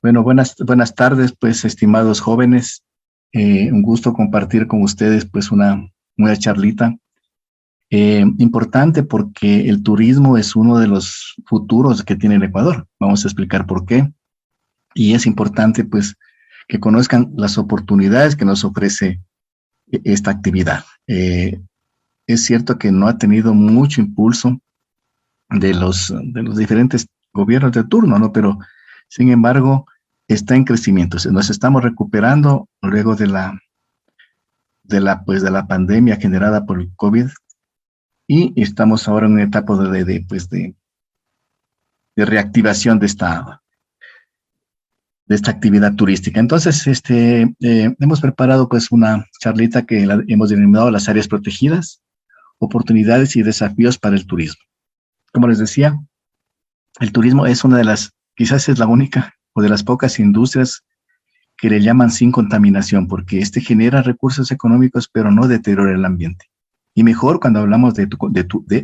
Bueno, buenas tardes, pues, estimados jóvenes. Un gusto compartir con ustedes, pues, una charlita importante porque el turismo es uno de los futuros que tiene el Ecuador. Vamos a explicar por qué. Y es importante, pues, que conozcan las oportunidades que nos ofrece esta actividad. Es cierto que no ha tenido mucho impulso de los diferentes gobiernos de turno, ¿no? Pero, sin embargo, está en crecimiento. Nos estamos recuperando luego de la pandemia generada por el COVID y estamos ahora en una etapa de reactivación de esta actividad turística. Entonces, hemos preparado pues una charlita que hemos denominado las áreas protegidas, oportunidades y desafíos para el turismo. Como les decía, el turismo es quizás es la única o de las pocas industrias que le llaman sin contaminación, porque genera recursos económicos, pero no deteriora el ambiente. Y mejor cuando hablamos de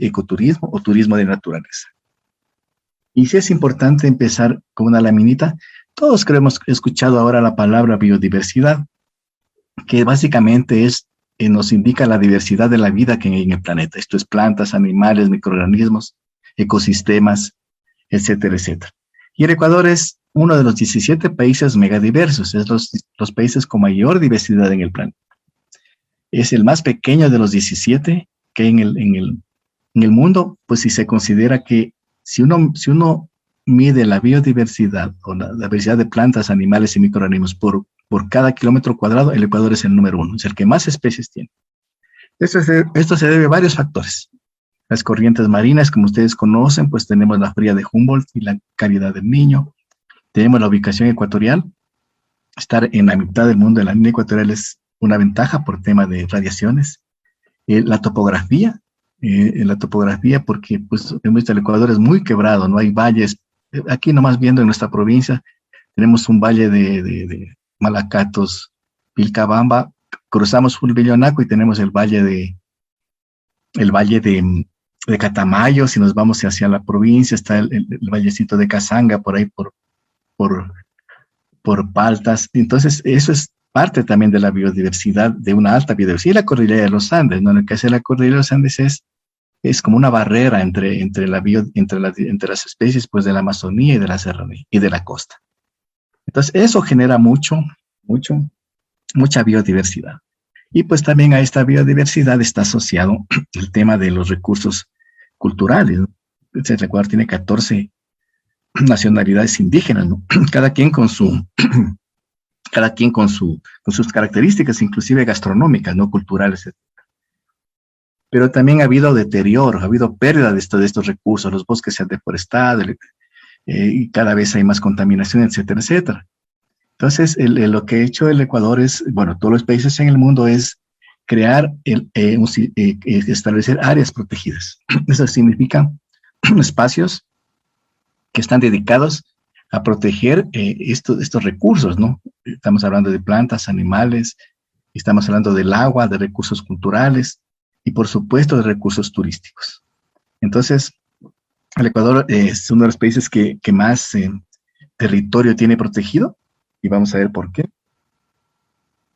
ecoturismo o turismo de naturaleza. Y sí es importante empezar con una laminita. Todos creo hemos escuchado ahora la palabra biodiversidad, que básicamente nos indica la diversidad de la vida que hay en el planeta. Esto es plantas, animales, microorganismos, ecosistemas, etcétera, etcétera. Y el Ecuador es uno de los 17 países megadiversos, es los países con mayor diversidad en el planeta. Es el más pequeño de los 17 que hay en el mundo, pues si se considera que si uno mide la biodiversidad o la diversidad de plantas, animales y microorganismos por cada kilómetro cuadrado, el Ecuador es el número 1, es el que más especies tiene. Esto se debe a varios factores. Las corrientes marinas, como ustedes conocen, pues tenemos la fría de Humboldt y la calidad del Niño. Tenemos la ubicación ecuatorial. Estar en la mitad del mundo de la línea ecuatorial es una ventaja por tema de radiaciones. La topografía, porque pues, el Ecuador es muy quebrado, no hay valles. Aquí nomás viendo en nuestra provincia, tenemos un valle de Malacatos, Vilcabamba, cruzamos Fulbillonaco y tenemos el valle de Catamayo. Si nos vamos hacia la provincia, está el vallecito de Casanga, por ahí por Paltas. Entonces, eso es parte también de la biodiversidad, de una alta biodiversidad. Y la cordillera de los Andes, ¿no? Lo que hace la cordillera de los Andes es como una barrera entre las especies pues, de la Amazonía y de la serranía y de la costa. Entonces, eso genera mucha biodiversidad. Y pues también a esta biodiversidad está asociado el tema de los recursos culturales, ¿no? El Ecuador tiene 14 nacionalidades indígenas, ¿no? Cada quien con sus características, inclusive gastronómicas, no culturales. Pero también ha habido deterioro, ha habido pérdida de estos recursos, los bosques se han deforestado, y cada vez hay más contaminación, etcétera, etcétera. Entonces, lo que ha hecho el Ecuador bueno, todos los países en el mundo es crear, establecer áreas protegidas. Eso significa espacios que están dedicados a proteger estos recursos, ¿no? Estamos hablando de plantas, animales, estamos hablando del agua, de recursos culturales y, por supuesto, de recursos turísticos. Entonces, el Ecuador es uno de los países que más territorio tiene protegido, y vamos a ver por qué.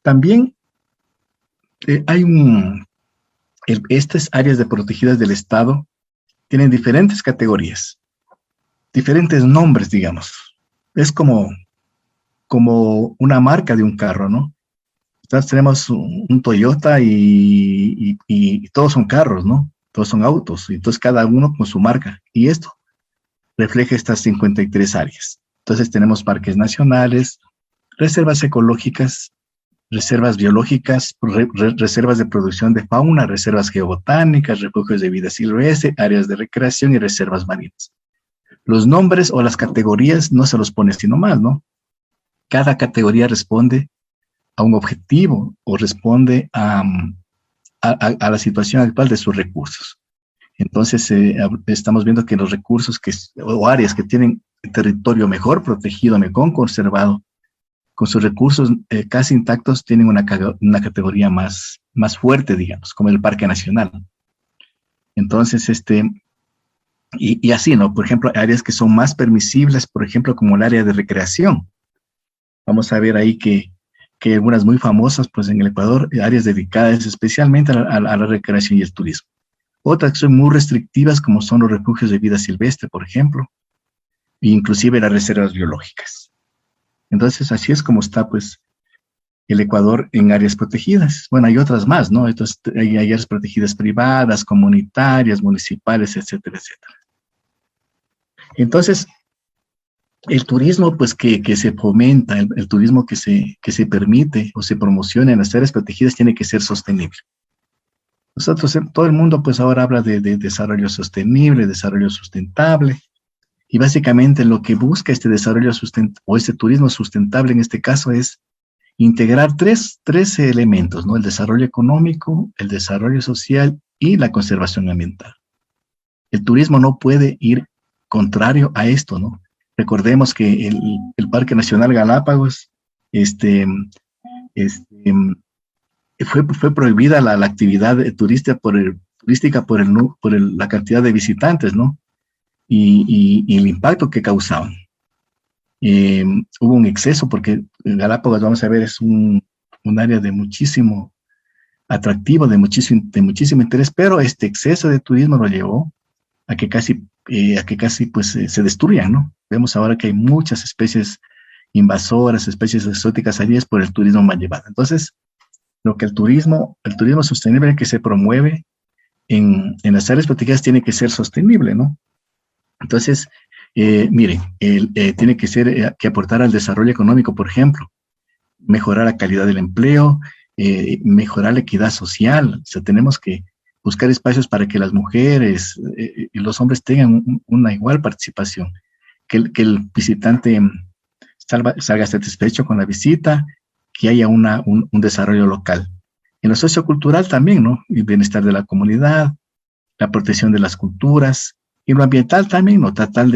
También estas áreas de protegidas del Estado tienen diferentes categorías, diferentes nombres, digamos. Es como una marca de un carro, ¿no? Entonces tenemos un Toyota y todos son carros, ¿no? Todos son autos, y entonces cada uno con su marca. Y esto refleja estas 53 áreas. Entonces tenemos parques nacionales, reservas ecológicas, reservas biológicas, reservas de producción de fauna, reservas geobotánicas, refugios de vida silvestre, áreas de recreación y reservas marinas. Los nombres o las categorías no se los pone así nomás, ¿no? Cada categoría responde a un objetivo o responde a la situación actual de sus recursos. Entonces, estamos viendo que los recursos o áreas que tienen el territorio mejor protegido, mejor conservado, con sus recursos casi intactos, tienen una categoría más fuerte, digamos, como el Parque Nacional. Entonces, y así, ¿no? Por ejemplo, áreas que son más permisibles, por ejemplo, como el área de recreación. Vamos a ver ahí que algunas muy famosas, pues en el Ecuador, áreas dedicadas especialmente a la recreación y el turismo. Otras que son muy restrictivas, como son los refugios de vida silvestre, por ejemplo, e inclusive las reservas biológicas. Entonces, así es como está, pues, el Ecuador en áreas protegidas. Bueno, hay otras más, ¿no? Entonces, hay áreas protegidas privadas, comunitarias, municipales, etcétera, etcétera. Entonces, el turismo, pues, que se fomenta, el turismo que se permite o se promociona en las áreas protegidas tiene que ser sostenible. Nosotros, todo el mundo, pues, ahora habla de desarrollo sostenible, desarrollo sustentable, y básicamente lo que busca este desarrollo o este turismo sustentable en este caso es integrar tres elementos, ¿no? El desarrollo económico, el desarrollo social y la conservación ambiental. El turismo no puede ir contrario a esto, ¿no? Recordemos que el Parque Nacional Galápagos, fue prohibida la actividad turística por la cantidad de visitantes, ¿no? Y el impacto que causaban. Hubo un exceso porque Galápagos, vamos a ver, es un área de muchísimo atractivo, de muchísimo interés, pero este exceso de turismo lo llevó a que casi pues se destruyan, ¿no? Vemos ahora que hay muchas especies invasoras, especies exóticas allí es por el turismo mal llevado. Entonces, lo que el turismo sostenible que se promueve en las áreas protegidas tiene que ser sostenible, ¿no? Entonces, miren, tiene que ser que aportar al desarrollo económico, por ejemplo, mejorar la calidad del empleo, mejorar la equidad social. O sea, tenemos que buscar espacios para que las mujeres y los hombres tengan una igual participación, que el visitante salga satisfecho con la visita, que haya un desarrollo local. En lo sociocultural también, ¿no? El bienestar de la comunidad, la protección de las culturas, y lo ambiental también, ¿no? Tratar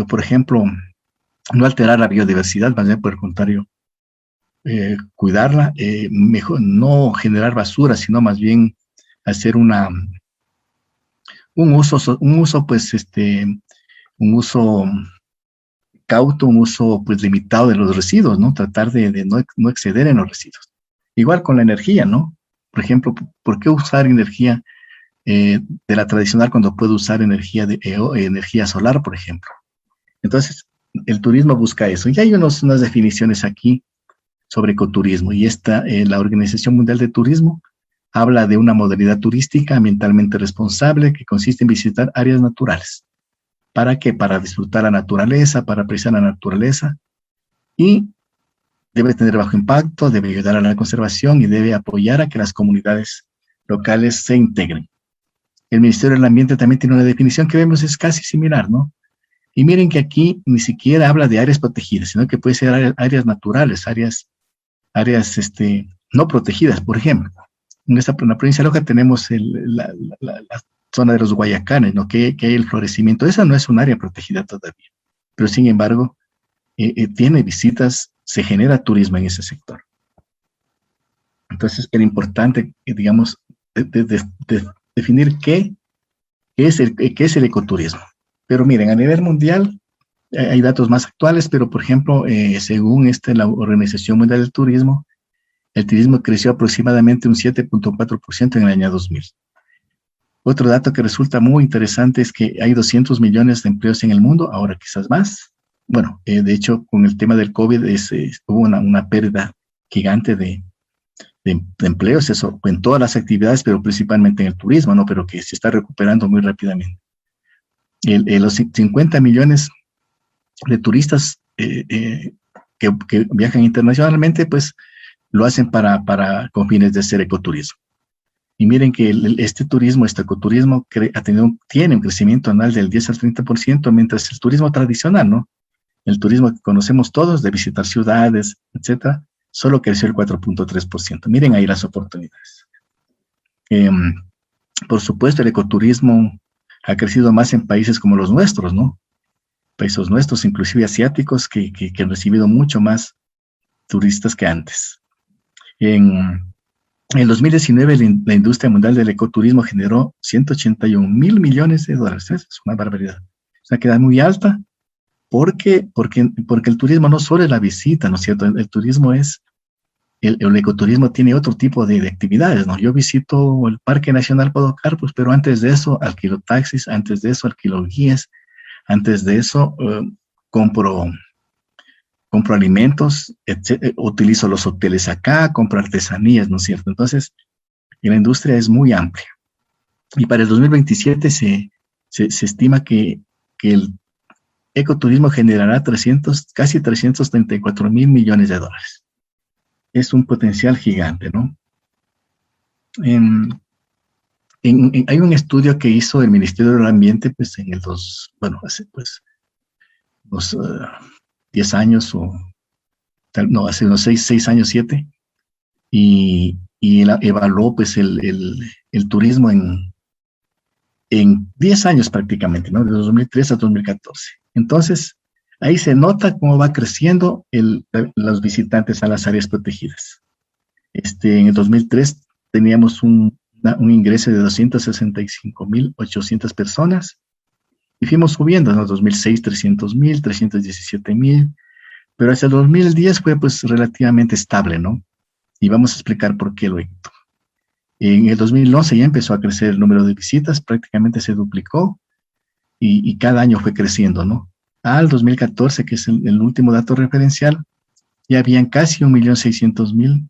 por ejemplo, no alterar la biodiversidad, más bien por el contrario, cuidarla, mejor, no generar basura, sino más bien hacer un uso cauto, un uso pues limitado de los residuos, ¿no? Tratar de no exceder en los residuos. Igual con la energía, ¿no? Por ejemplo, ¿por qué usar energía de la tradicional cuando puedo usar energía solar, por ejemplo? Entonces, el turismo busca eso. Y hay unas definiciones aquí sobre ecoturismo. Y la Organización Mundial de Turismo habla de una modalidad turística ambientalmente responsable que consiste en visitar áreas naturales. ¿Para qué? Para disfrutar la naturaleza, para apreciar la naturaleza. Y debe tener bajo impacto, debe ayudar a la conservación y debe apoyar a que las comunidades locales se integren. El Ministerio del Ambiente también tiene una definición que vemos es casi similar, ¿no? Y miren que aquí ni siquiera habla de áreas protegidas, sino que puede ser áreas naturales, áreas no protegidas. Por ejemplo, en la provincia de Loja tenemos la zona de los Guayacanes, ¿no? Que hay el florecimiento. Esa no es un área protegida todavía, pero sin embargo, tiene visitas, se genera turismo en ese sector. Entonces, era importante, digamos, definir qué es el ecoturismo. Pero miren, a nivel mundial hay datos más actuales, pero por ejemplo, según la Organización Mundial del Turismo, el turismo creció aproximadamente un 7.4% en el año 2000. Otro dato que resulta muy interesante es que hay 200 millones de empleos en el mundo, ahora quizás más. Bueno, de hecho, con el tema del COVID hubo una pérdida gigante de empleos, eso en todas las actividades, pero principalmente en el turismo, ¿no? Pero que se está recuperando muy rápidamente. Los 50 millones de turistas que viajan internacionalmente, pues lo hacen con fines de hacer ecoturismo. Y miren que este ecoturismo tiene un crecimiento anual del 10 al 30%, mientras el turismo tradicional, ¿no? El turismo que conocemos todos, de visitar ciudades, etcétera, solo creció el 4.3%. Miren ahí las oportunidades. Por supuesto, el ecoturismo ha crecido más en países como los nuestros, ¿no? Países nuestros, inclusive asiáticos, que han recibido mucho más turistas que antes. En 2019, la industria mundial del ecoturismo generó 181 mil millones de dólares. Es una barbaridad. Es una cantidad muy alta, Porque el turismo no solo es la visita, ¿no es cierto? El turismo es, el ecoturismo tiene otro tipo de actividades, ¿no? Yo visito el Parque Nacional Podocarpus, pero antes de eso alquilo taxis, antes de eso alquilo guías, antes de eso compro, compro alimentos, utilizo los hoteles acá, compro artesanías, ¿no es cierto? Entonces, la industria es muy amplia. Y para el 2027 se estima que el ecoturismo generará casi 334 mil millones de dólares. Es un potencial gigante, ¿no? Hay un estudio que hizo el Ministerio del Ambiente, pues en el hace pues unos 10 años no, hace unos 6 años, 7, y él evaluó pues el turismo en 10 años prácticamente, ¿no? De 2003 a 2014. Entonces, ahí se nota cómo va creciendo los visitantes a las áreas protegidas. En el 2003 teníamos un ingreso de 265.800 personas y fuimos subiendo, ¿no? 2006, 300.000, 317.000, pero hacia el 2010 fue pues relativamente estable, ¿no? Y vamos a explicar por qué luego. En el 2011 ya empezó a crecer el número de visitas, prácticamente se duplicó y cada año fue creciendo, ¿no? Al 2014, que es el último dato referencial, ya habían casi 1.600.000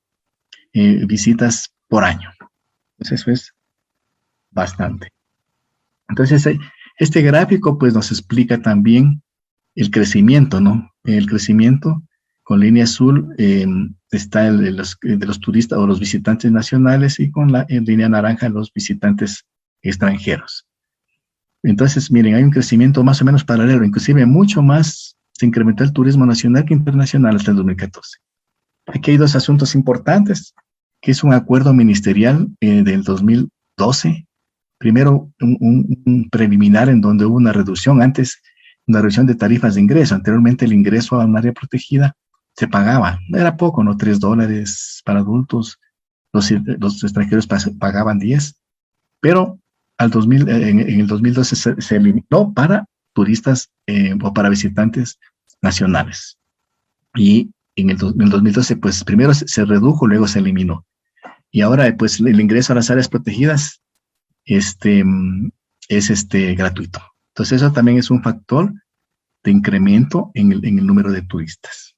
visitas por año. Entonces eso es bastante. Entonces este gráfico pues nos explica también el crecimiento, ¿no? El crecimiento con línea azul está de los turistas o los visitantes nacionales y con en línea naranja los visitantes extranjeros. Entonces, miren, hay un crecimiento más o menos paralelo, inclusive mucho más se incrementó el turismo nacional que internacional hasta el 2014. Aquí hay dos asuntos importantes, que es un acuerdo ministerial del 2012. Primero, un preliminar en donde hubo una reducción de tarifas de ingreso. Anteriormente el ingreso a un área protegida se pagaba, era poco, ¿no? $3 para adultos, los extranjeros pagaban 10, pero en el 2012 se eliminó para turistas o para visitantes nacionales. Y en el 2012, pues primero se redujo, luego se eliminó. Y ahora, pues el ingreso a las áreas protegidas es gratuito. Entonces eso también es un factor de incremento en el número de turistas.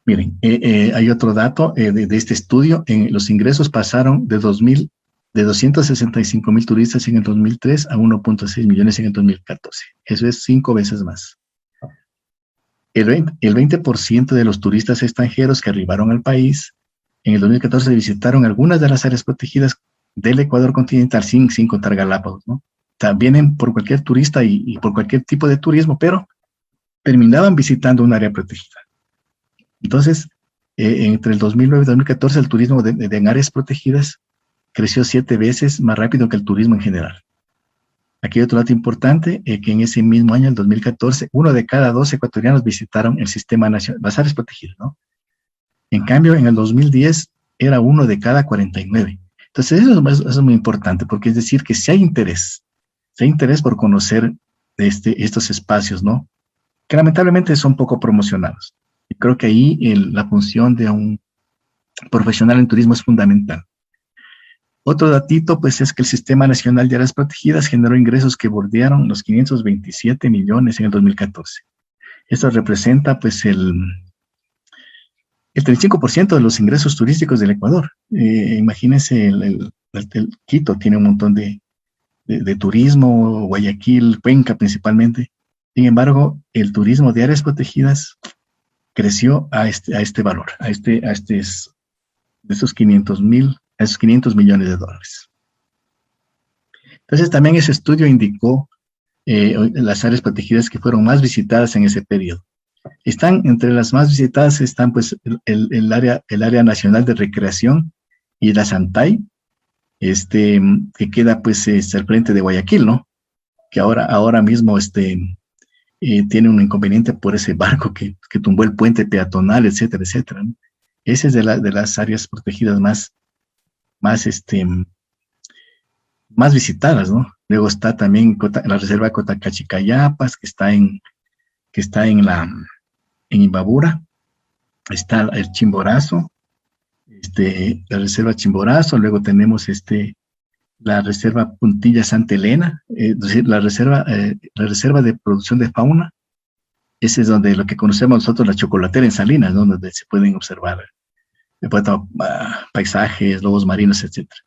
Miren, hay otro dato de este estudio. Los ingresos pasaron de 265.000 turistas en el 2003 a 1.6 millones en el 2014. Eso es 5 veces más. El 20% de los turistas extranjeros que arribaron al país en el 2014 visitaron algunas de las áreas protegidas del Ecuador continental, sin contar Galápagos, ¿no? O sea, vienen por cualquier turista y por cualquier tipo de turismo, pero terminaban visitando un área protegida. Entonces, entre el 2009 y 2014, el turismo en áreas protegidas creció 7 veces más rápido que el turismo en general. Aquí hay otro dato importante, que en ese mismo año, el 2014, 1 de cada 2 ecuatorianos visitaron el sistema nacional, las áreas protegidas, ¿no? En cambio, en el 2010 era 1 de cada 49. Entonces, eso es muy importante, porque es decir que si hay interés por conocer estos espacios, ¿no? Que lamentablemente son poco promocionados. Y creo que ahí la función de un profesional en turismo es fundamental. Otro datito, pues, es que el Sistema Nacional de Áreas Protegidas generó ingresos que bordearon los 527 millones en el 2014. Esto representa, pues, el 35% de los ingresos turísticos del Ecuador. Imagínense, el Quito tiene un montón de turismo, Guayaquil, Cuenca principalmente. Sin embargo, el turismo de áreas protegidas creció a este valor, de esos 500 millones de dólares. Entonces, también ese estudio indicó las áreas protegidas que fueron más visitadas en ese periodo. Entre las más visitadas están pues el área nacional de recreación y la Santay, que queda pues al frente de Guayaquil, ¿no? Que ahora mismo tiene un inconveniente por ese barco que tumbó el puente peatonal, etcétera, etcétera, ¿no? Ese es de las áreas protegidas más más visitadas, ¿no? Luego está también la reserva Cotacachicayapas, que está en Imbabura. Está el Chimborazo, la reserva Chimborazo. Luego tenemos la reserva Puntilla Santa Elena, es decir, la reserva de producción de fauna. Ese es donde lo que conocemos nosotros, la chocolatera en Salinas, ¿no? Donde se pueden observar paisajes, lobos marinos, etcétera.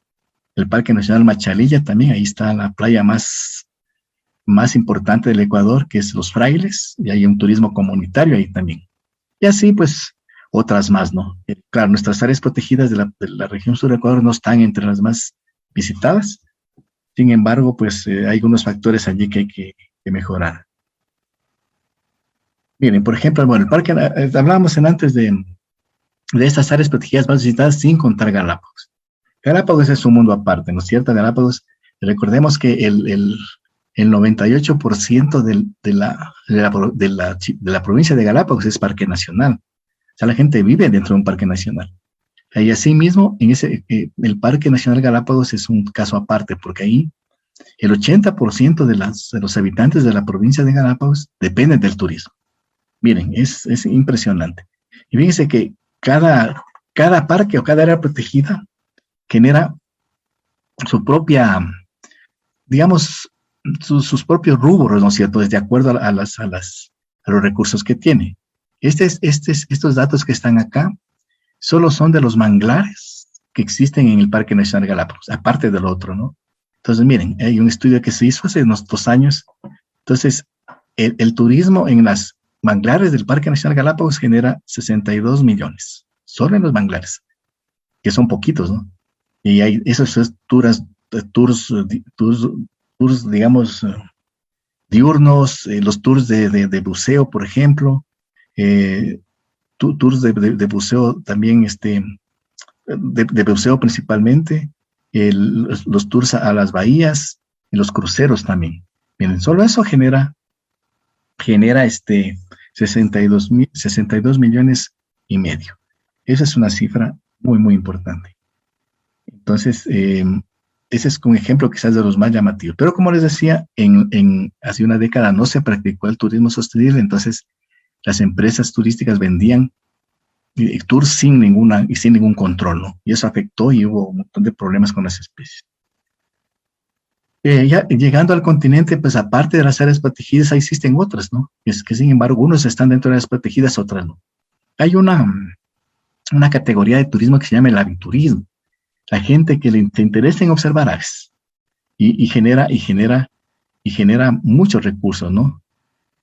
El Parque Nacional Machalilla también, ahí está la playa más importante del Ecuador, que es Los Frailes, y hay un turismo comunitario ahí también. Y así, pues, otras más, ¿no? Claro, nuestras áreas protegidas de la región sur del Ecuador no están entre las más visitadas. Sin embargo, pues, hay algunos factores allí que hay que mejorar. Miren, por ejemplo, bueno, el parque, hablábamos antes de estas áreas protegidas más visitadas sin contar Galápagos. Galápagos es un mundo aparte, ¿no es cierto? Galápagos, recordemos que el 98% de la provincia de Galápagos es parque nacional. O sea, la gente vive dentro de un parque nacional. Y asimismo, el Parque Nacional Galápagos es un caso aparte, porque ahí el 80% de los habitantes de la provincia de Galápagos dependen del turismo. Miren, es impresionante. Y fíjense que cada parque o cada área protegida genera su propia, digamos, sus propios rubros, ¿no es cierto?, de acuerdo a los recursos que tiene. Estos datos que están acá solo son de los manglares que existen en el Parque Nacional Galápagos, aparte del otro, ¿no? Entonces, miren, hay un estudio que se hizo hace unos 2 años. Entonces, el turismo en las manglares del Parque Nacional Galápagos genera 62 millones, solo en los manglares, que son poquitos, ¿no? Y hay esos tours, digamos, diurnos, los tours de buceo, por ejemplo, tours de buceo también, de buceo principalmente, los tours a las bahías y los cruceros también. Miren, solo eso genera 62 millones y medio. Esa es una cifra muy, muy importante. Entonces, ese es un ejemplo quizás de los más llamativos. Pero como les decía, hace una década no se practicó el turismo sostenible, entonces las empresas turísticas vendían tours sin ningún control, ¿no? Y eso afectó y hubo un montón de problemas con las especies. Ya llegando al continente, pues aparte de las áreas protegidas, ahí existen otras, ¿no? Es que sin embargo, unos están dentro de las protegidas, otras no. Hay una categoría de turismo que se llama el aviturismo. La gente que le interesa en observar aves y genera muchos recursos, ¿no?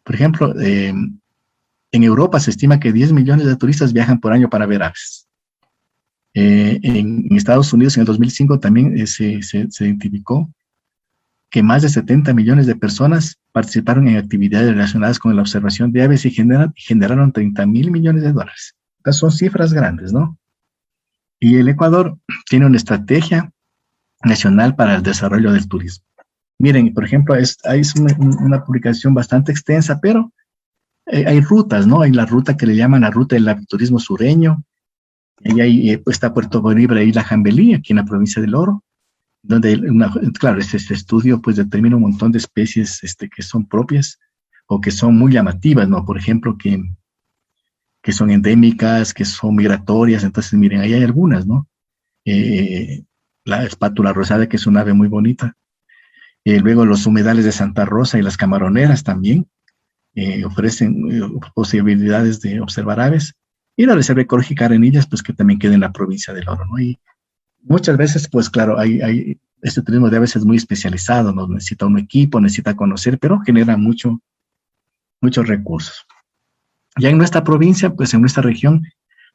Por ejemplo, en Europa se estima que 10 millones de turistas viajan por año para ver aves. En Estados Unidos en el 2005 también se identificó que más de 70 millones de personas participaron en actividades relacionadas con la observación de aves y generaron 30.000 millones de dólares. Estas son cifras grandes, ¿no? Y el Ecuador tiene una estrategia nacional para el desarrollo del turismo. Miren, por ejemplo, es una publicación bastante extensa, pero hay rutas, ¿no? Hay la ruta que le llaman la ruta del aviturismo sureño, y ahí está Puerto Bolívar y la Jambelí, aquí en la provincia del Oro, donde, claro, este estudio pues determina un montón de especies que son propias o que son muy llamativas, ¿no? Por ejemplo, que son endémicas, que son migratorias. Entonces, miren, ahí hay algunas, ¿no? La espátula rosada, que es un ave muy bonita. Luego los humedales de Santa Rosa y las camaroneras también ofrecen posibilidades de observar aves. Y la Reserva Ecológica Arenillas, pues que también queda en la provincia del Oro, ¿no? Y muchas veces, pues claro, este turismo de aves es muy especializado, ¿no? Necesita un equipo, necesita conocer, pero genera muchos recursos. Ya en nuestra provincia, pues en nuestra región,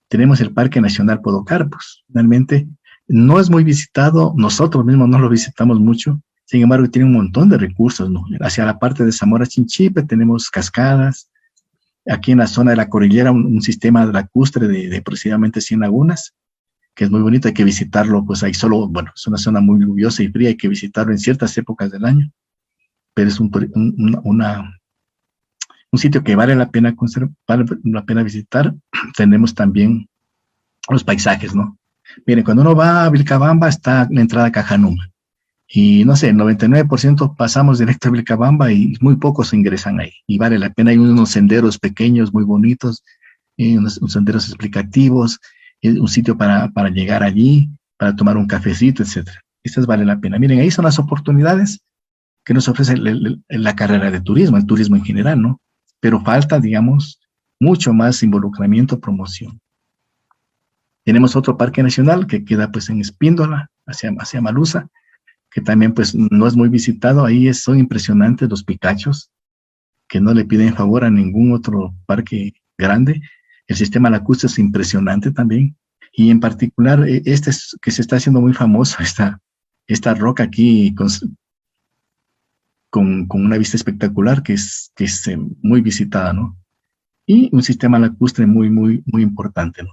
tenemos el Parque Nacional Podocarpus. Realmente no es muy visitado, nosotros mismos no lo visitamos mucho, sin embargo tiene un montón de recursos, ¿no? Hacia la parte de Zamora Chinchipe tenemos cascadas, aquí en la zona de la cordillera un sistema lacustre de aproximadamente 100 lagunas, que es muy bonito, hay que visitarlo, pues ahí solo, bueno, es una zona muy lluviosa y fría, hay que visitarlo en ciertas épocas del año, pero es un sitio que vale la pena visitar. Tenemos también los paisajes, ¿no? Miren, cuando uno va a Vilcabamba está la entrada a Cajanuma. y no sé, el 99% pasamos directo a Vilcabamba y muy pocos ingresan ahí. Y vale la pena, hay unos senderos pequeños, muy bonitos, unos senderos explicativos, un sitio para llegar allí, para tomar un cafecito, etcétera. Estas vale la pena. Miren, ahí son las oportunidades que nos ofrece la carrera de turismo, el turismo en general, ¿no? Pero falta, digamos, mucho más involucramiento, promoción. Tenemos otro parque nacional que queda pues en Espíndola, hacia Malusa, que también pues no es muy visitado. Ahí son impresionantes los picachos, que no le piden favor a ningún otro parque grande. El sistema lacustre es impresionante también. Y en particular, que se está haciendo muy famoso, esta roca aquí con una vista espectacular que es muy visitada, ¿no? Y un sistema lacustre muy, muy, muy importante, ¿no?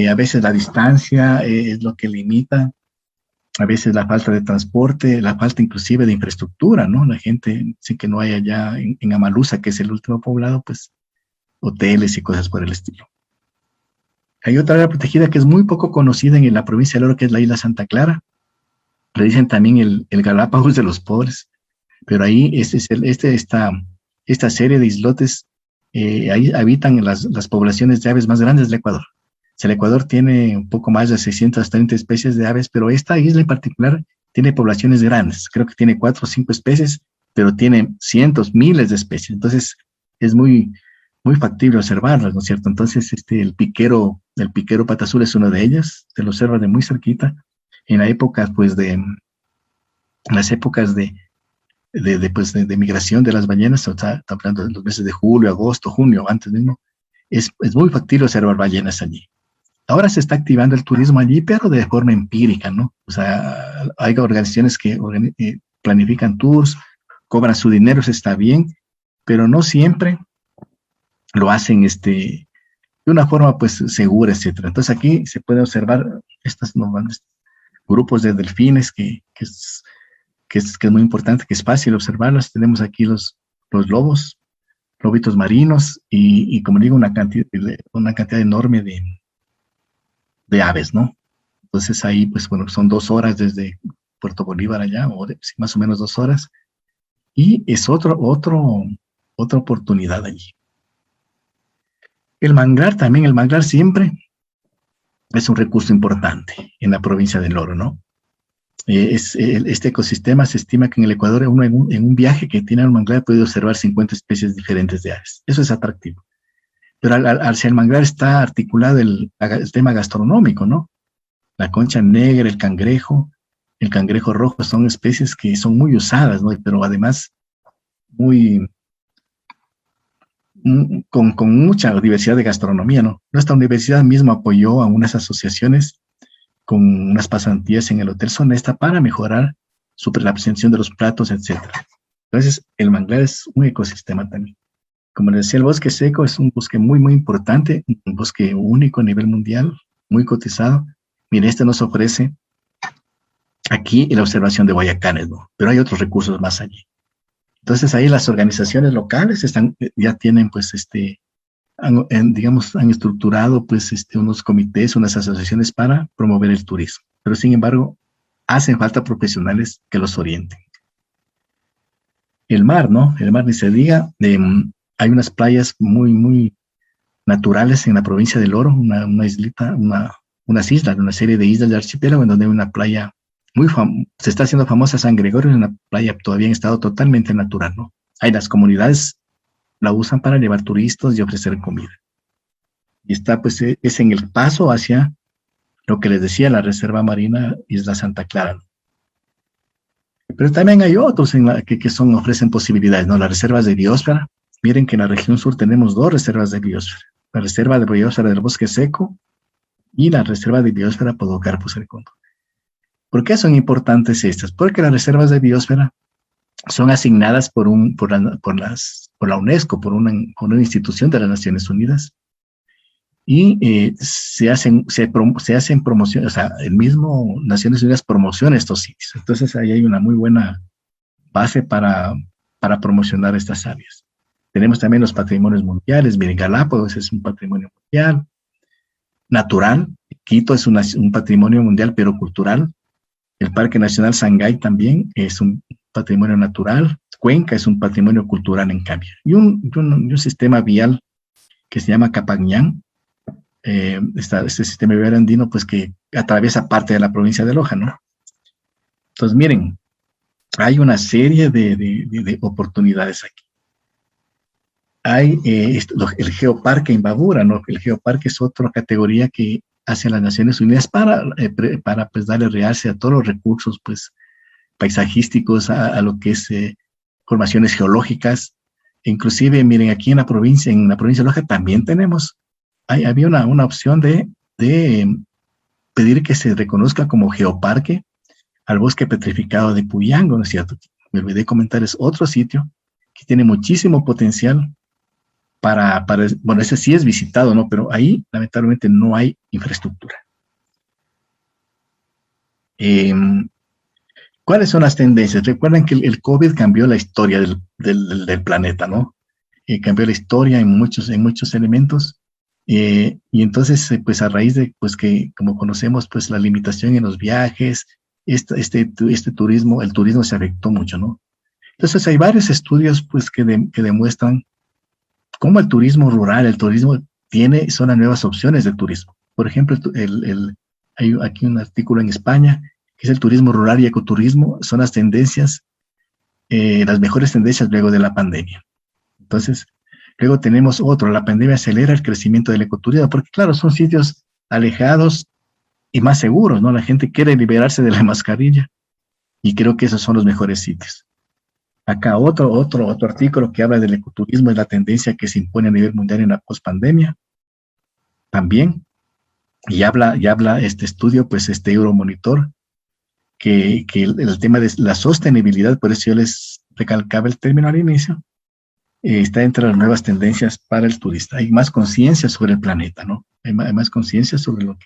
A veces la distancia es lo que limita, a veces la falta de transporte, la falta inclusive de infraestructura, ¿no? La gente, sí que no hay allá en Amalusa, que es el último poblado, pues hoteles y cosas por el estilo. Hay otra área protegida que es muy poco conocida en la provincia del Oro, que es la isla Santa Clara. Le dicen también el Galápagos de los pobres, pero ahí esta serie de islotes, ahí habitan las poblaciones de aves más grandes del Ecuador. El Ecuador tiene un poco más de 630 especies de aves, pero esta isla en particular tiene poblaciones grandes. Creo que tiene 4 o 5 especies, pero tiene cientos, miles de especies. Entonces, es muy, muy factible observarlas, ¿no es cierto? Entonces, el piquero pata azul es uno de ellas. Se lo observa de muy cerquita. En la época, pues, las épocas de migración de las ballenas, está hablando de los meses de julio, agosto, junio, antes mismo, es muy factible observar ballenas allí. Ahora se está activando el turismo allí, pero de forma empírica, ¿no? O sea, hay organizaciones que planifican tours, cobran su dinero, eso está bien, pero no siempre lo hacen de una forma, pues, segura, etcétera. Entonces aquí se puede observar estos grupos de delfines que es muy importante, que es fácil observarlos. Tenemos aquí los lobos, lobitos marinos y como digo, una cantidad enorme de aves, ¿no? Entonces ahí, pues bueno, son 2 horas desde Puerto Bolívar allá, o sí, más o menos 2 horas, y es otra oportunidad allí. El manglar siempre es un recurso importante en la provincia del Oro, ¿no? Este ecosistema se estima que en el Ecuador, en un viaje que tiene el manglar, puede observar 50 especies diferentes de aves. Eso es atractivo. Pero hacia el manglar está articulado el tema gastronómico, ¿no? La concha negra, el cangrejo rojo son especies que son muy usadas, ¿no? Pero además con mucha diversidad de gastronomía, ¿no? Nuestra universidad misma apoyó a unas asociaciones con unas pasantías en el Hotel Sonesta para mejorar la presentación de los platos, etc. Entonces, el manglar es un ecosistema también. Como les decía, el bosque seco es un bosque muy, muy importante, un bosque único a nivel mundial, muy cotizado. Mire, nos ofrece aquí la observación de guayacanes, ¿no? Pero hay otros recursos más allí. Entonces, ahí las organizaciones locales ya tienen, pues, han estructurado, pues, unos comités, unas asociaciones para promover el turismo. Pero, sin embargo, hacen falta profesionales que los orienten. El mar, ¿no? El mar, ni se diga. Hay unas playas muy, muy naturales en la provincia del Oro, una islita, unas islas, una serie de islas de archipiélago en donde hay una playa se está haciendo famosa San Gregorio, es una playa todavía en estado totalmente natural, ¿no? Ahí las comunidades la usan para llevar turistas y ofrecer comida. Y está, pues, es en el paso hacia lo que les decía, la Reserva Marina Isla Santa Clara, ¿no? Pero también hay otros que ofrecen posibilidades, ¿no? Las reservas de biosfera. Miren que en la región sur tenemos 2 reservas de biosfera. La Reserva de Biosfera del Bosque Seco y la Reserva de Biosfera Podocarpus Sercondo. ¿Por qué son importantes estas? Porque las reservas de biosfera son asignadas por la UNESCO, por una institución de las Naciones Unidas, y se hacen promociones, o sea, el mismo Naciones Unidas promociona estos sitios. Entonces ahí hay una muy buena base para promocionar estas áreas. Tenemos también los patrimonios mundiales. Miren, Galápagos es un patrimonio mundial natural. Quito es un patrimonio mundial, pero cultural. El Parque Nacional Sangay también es un patrimonio natural. Cuenca es un patrimonio cultural, en cambio. Y un sistema vial que se llama Capañán, este sistema vial andino, pues que atraviesa parte de la provincia de Loja, ¿no? Entonces, miren, hay una serie de oportunidades aquí. Hay el Geoparque Imbabura, ¿no? El Geoparque es otra categoría que hace las Naciones Unidas para pues, darle realce a todos los recursos, pues, paisajísticos, a lo que es formaciones geológicas. Inclusive, miren, aquí en la provincia de Loja también tenemos, había una opción de pedir que se reconozca como geoparque al bosque petrificado de Puyango, ¿no es cierto? Me olvidé comentar, es otro sitio que tiene muchísimo potencial bueno, ese sí es visitado, ¿no? Pero ahí, lamentablemente, no hay infraestructura. ¿Cuáles son las tendencias? Recuerden que el COVID cambió la historia del planeta, ¿no? Cambió la historia en muchos elementos. Y entonces, pues a raíz de, pues que como conocemos, pues la limitación en los viajes, este turismo, el turismo se afectó mucho, ¿no? Entonces hay varios estudios, pues, que demuestran cómo el turismo rural, el turismo son las nuevas opciones de turismo. Por ejemplo, hay aquí un artículo en España, que es el turismo rural y ecoturismo, son las tendencias, las mejores tendencias luego de la pandemia. Entonces, luego tenemos otro, la pandemia acelera el crecimiento del ecoturismo, porque claro, son sitios alejados y más seguros, ¿no? La gente quiere liberarse de la mascarilla y creo que esos son los mejores sitios. Acá otro artículo que habla del ecoturismo, es la tendencia que se impone a nivel mundial en la pospandemia. También, y habla este estudio, pues este Euromonitor, que el tema de la sostenibilidad, por eso yo les recalcaba el término al inicio, está entre las nuevas tendencias para el turista. Hay más conciencia sobre el planeta, ¿no? Hay más conciencia sobre lo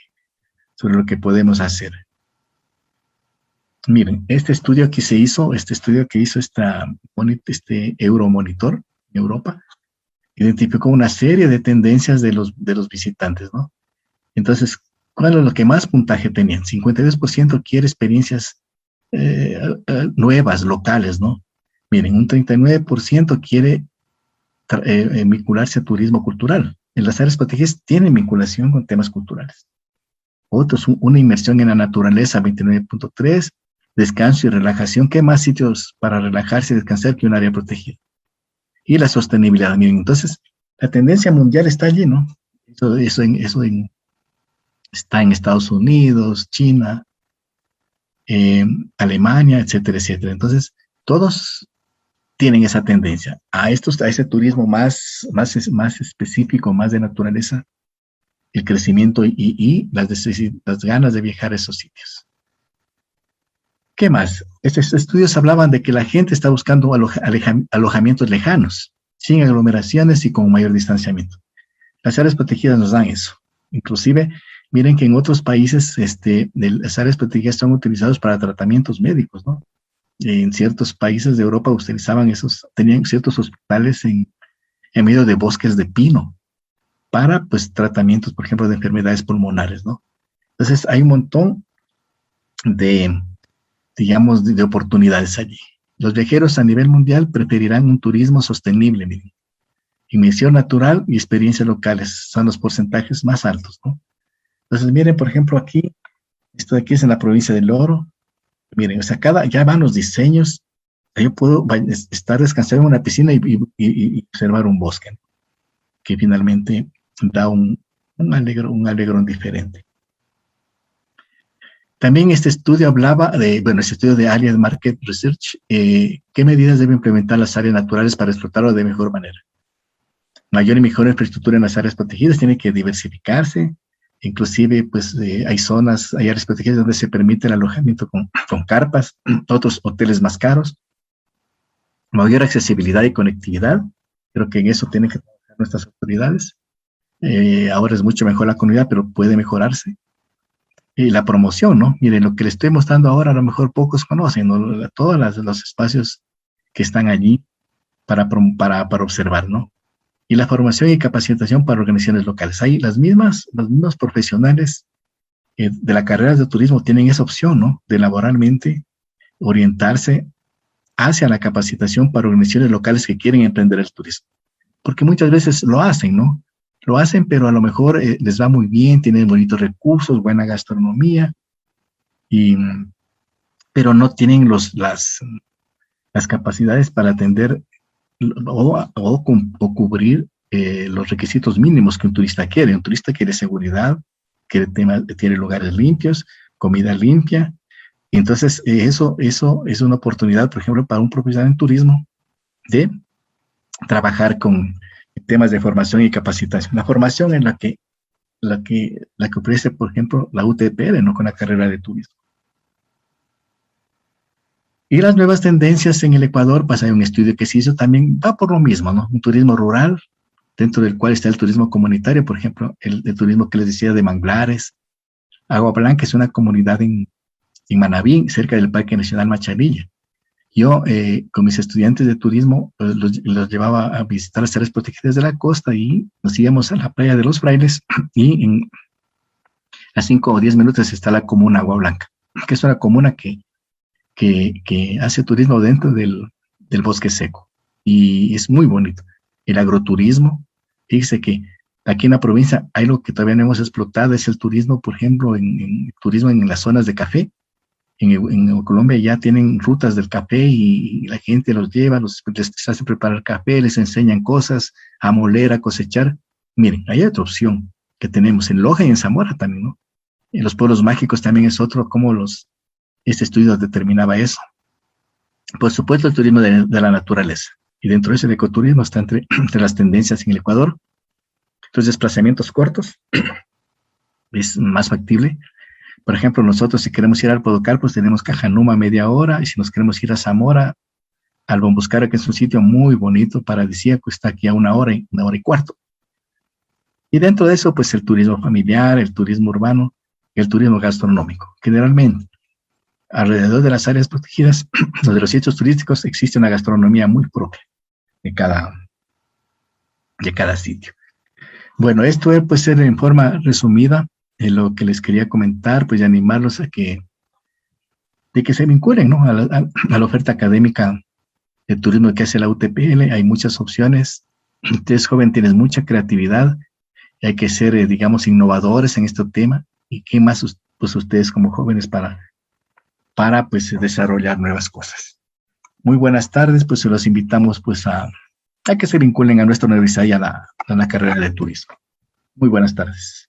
que podemos hacer. Miren, este estudio que hizo este Euromonitor en Europa, identificó una serie de tendencias de los visitantes, ¿no? Entonces, ¿cuál es lo que más puntaje tenían? 52% quiere experiencias nuevas, locales, ¿no? Miren, un 39% quiere vincularse a turismo cultural. En las áreas protegidas tienen vinculación con temas culturales. Otros, una inmersión en la naturaleza, 29.3%. Descanso y relajación. ¿Qué más sitios para relajarse y descansar que un área protegida? Y la sostenibilidad. Miren, entonces, la tendencia mundial está allí, ¿no? Eso está en Estados Unidos, China, Alemania, etcétera, etcétera. Entonces, todos tienen esa tendencia a ese turismo más específico, más de naturaleza, el crecimiento y las ganas de viajar a esos sitios. ¿Qué más? Estos estudios hablaban de que la gente está buscando alojamientos lejanos, sin aglomeraciones y con mayor distanciamiento. Las áreas protegidas nos dan eso. Inclusive, miren que en otros países las áreas protegidas son utilizadas para tratamientos médicos, ¿no? En ciertos países de Europa tenían ciertos hospitales en medio de bosques de pino para, pues, tratamientos, por ejemplo, de enfermedades pulmonares, ¿no? Entonces, hay un montón de oportunidades allí. Los viajeros a nivel mundial preferirán un turismo sostenible, miren. Inmersión natural y experiencias locales son los porcentajes más altos, ¿no? Entonces, miren, por ejemplo, esto de aquí es en la provincia del Oro. Miren, o sea, ya van los diseños. Yo puedo estar descansando en una piscina y observar un bosque, ¿no? Que finalmente da un alegrón diferente. También este estudio hablaba este estudio de Area Market Research, ¿qué medidas deben implementar las áreas naturales para explotarlo de mejor manera? Mayor y mejor infraestructura en las áreas protegidas, tiene que diversificarse, inclusive pues hay áreas protegidas donde se permite el alojamiento con carpas, otros hoteles más caros, mayor accesibilidad y conectividad, creo que en eso tienen que trabajar nuestras autoridades. Ahora es mucho mejor la comunidad, pero puede mejorarse. Y la promoción, ¿no? Miren, lo que les estoy mostrando ahora a lo mejor pocos conocen, ¿no? Todos los espacios que están allí para observar, ¿no? Y la formación y capacitación para organizaciones locales. Hay los mismos profesionales de la carrera de turismo tienen esa opción, ¿no? De laboralmente orientarse hacia la capacitación para organizaciones locales que quieren emprender el turismo. Porque muchas veces lo hacen, ¿no? Lo hacen, pero a lo mejor les va muy bien, tienen bonitos recursos, buena gastronomía, pero no tienen las capacidades para atender o cubrir los requisitos mínimos que un turista quiere. Un turista quiere seguridad, quiere lugares limpios, comida limpia. Y entonces eso es una oportunidad, por ejemplo, para un profesional en turismo de trabajar con temas de formación y capacitación. La formación en la que ofrece, por ejemplo, la UTPR, ¿no? Con la carrera de turismo. Y las nuevas tendencias en el Ecuador, pues hay un estudio que se hizo también, va por lo mismo, ¿no? Un turismo rural, dentro del cual está el turismo comunitario, por ejemplo, el turismo que les decía de manglares. Agua Blanca es una comunidad en Manabí, cerca del Parque Nacional Machanilla. Yo, con mis estudiantes de turismo, los llevaba a visitar las áreas protegidas de la costa y nos íbamos a la playa de los Frailes y a 5 o 10 minutos está la comuna Agua Blanca, que es una comuna que hace turismo dentro del bosque seco y es muy bonito. El agroturismo, fíjese que aquí en la provincia hay lo que todavía no hemos explotado, es el turismo, por ejemplo, en turismo en las zonas de café. En Colombia ya tienen rutas del café y la gente los lleva, les hace preparar café, les enseñan cosas, a moler, a cosechar. Miren, hay otra opción que tenemos en Loja y en Zamora también, ¿no? En los pueblos mágicos también es otro, como este estudio determinaba eso. Por supuesto, el turismo de la naturaleza. Y dentro de ese ecoturismo está entre las tendencias en el Ecuador. Los desplazamientos cortos es más factible. Por ejemplo, nosotros si queremos ir al Podocar, pues tenemos Cajanuma media hora, y si nos queremos ir a Zamora, al Bomboscara, que es un sitio muy bonito, paradisíaco, está aquí a una hora y cuarto. Y dentro de eso, pues el turismo familiar, el turismo urbano, el turismo gastronómico. Generalmente, alrededor de las áreas protegidas, o de los sitios turísticos, existe una gastronomía muy propia de cada sitio. Bueno, esto puede ser en forma resumida lo que les quería comentar, pues y animarlos a que se vinculen, ¿no? a la oferta académica de turismo que hace la UTPL. Hay muchas opciones. Ustedes, joven, tienes mucha creatividad. Hay que ser, digamos, innovadores en este tema. ¿Y qué más, pues, ustedes como jóvenes para pues, desarrollar nuevas cosas? Muy buenas tardes, pues, los invitamos, pues, a que se vinculen a nuestra universidad y a la carrera de turismo. Muy buenas tardes.